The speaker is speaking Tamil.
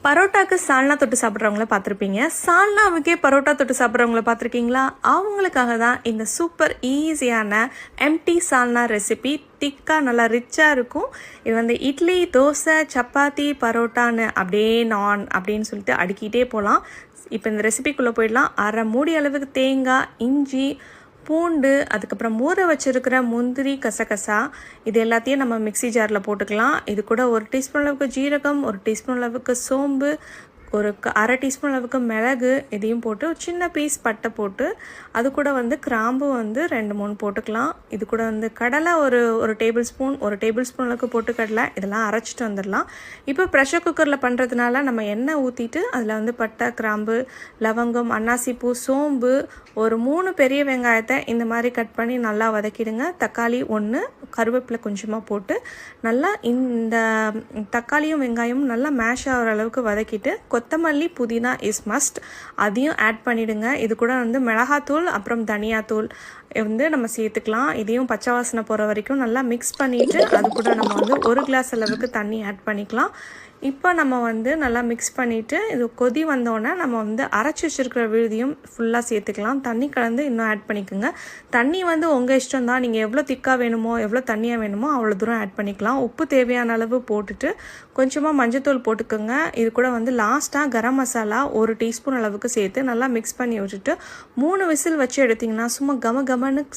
பரோட்டாக்கு சால்னா தொட்டு சாப்பிட்றவங்கள பார்த்துருப்பீங்க. சால்னாவுக்கே பரோட்டா தொட்டு சாப்பிட்றவங்கள பார்த்துருக்கீங்களா? அவங்களுக்காக தான் இந்த சூப்பர் ஈஸியான எம்டி சால்னா ரெசிபி. திக்காக நல்லா ரிச்சாக இருக்கும். இது வந்து இட்லி, தோசை, சப்பாத்தி, பரோட்டான்னு அப்படியே நான் அப்படின்னு சொல்லிட்டு அடுக்கிட்டே போகலாம். இப்போ இந்த ரெசிபிக்குள்ளே போயிடலாம். அரை மூடி அளவுக்கு தேங்காய், இஞ்சி, பூண்டு, அதுக்கப்புறம் ஊற வச்சுருக்கிற முந்திரி, கசகசா இது எல்லாத்தையும் நம்ம மிக்ஸி ஜாரில் போட்டுக்கலாம். இது கூட 1 டீஸ்பூன் அளவுக்கு ஜீரகம், 1 டீஸ்பூன் அளவுக்கு சோம்பு, ஒரு அரை டீஸ்பூன் அளவுக்கு மிளகு இதையும் போட்டு ஒரு சின்ன பீஸ் பட்டை போட்டு அது கூட வந்து கிராம்பு வந்து 2-3 போட்டுக்கலாம். இது கூட வந்து கடலை ஒரு டேபிள் ஸ்பூன் அளவுக்கு போட்டு கடலை இதெல்லாம் அரைச்சிட்டு வந்துடலாம். இப்போ ப்ரெஷர் குக்கரில் பண்ணுறதுனால நம்ம எண்ணெய் ஊற்றிட்டு அதில் வந்து பட்டை, கிராம்பு, லவங்கம், அன்னாசிப்பூ, சோம்பு, ஒரு 3 பெரிய வெங்காயத்தை இந்த மாதிரி கட் பண்ணி நல்லா வதக்கிடுங்க. தக்காளி 1, கருவேப்பிலை கொஞ்சமாக போட்டு நல்லா இந்த தக்காளியும் வெங்காயமும் நல்லா மேஷ் ஆகிற அளவுக்கு வதக்கிட்டு கொத்தமல்லி, புதினா இஸ் மஸ்ட் அதையும் ஆட் பண்ணிவிடுங்க. இது கூட வந்து மிளகாத்தூள் அப்புறம் தனியாத்தூள் வந்து நம்ம சேர்த்துக்கலாம். இதையும் பச்சை வாசனை போகிற வரைக்கும் நல்லா மிக்ஸ் பண்ணிவிட்டு அது கூட நம்ம வந்து 1 கிளாஸ் அளவுக்கு தண்ணி ஆட் பண்ணிக்கலாம். இப்போ நம்ம வந்து நல்லா மிக்ஸ் பண்ணிவிட்டு இது கொதி வந்தோடனே நம்ம வந்து அரைச்சி வச்சுருக்கிற விழுதியும் ஃபுல்லாக சேர்த்துக்கலாம். தண்ணி கலந்து இன்னும் ஆட் பண்ணிக்கோங்க. தண்ணி வந்து உங்கள் இஷ்டம் தான். நீங்கள் எவ்வளோ திக்காக வேணுமோ எவ்வளோ தண்ணியாக வேணுமோ அவ்வளோ தூரம் ஆட் பண்ணிக்கலாம். உப்பு தேவையான அளவு போட்டுட்டு கொஞ்சமாக மஞ்சத்தூள் போட்டுக்கோங்க. இது கூட வந்து லாஸ்ட்டாக கரம் மசாலா 1 டீஸ்பூன் அளவுக்கு சேர்த்து நல்லா மிக்ஸ் பண்ணி விட்டுட்டு 3 விசில் வச்சு எடுத்திங்கன்னா சும்மா கம கமன்னு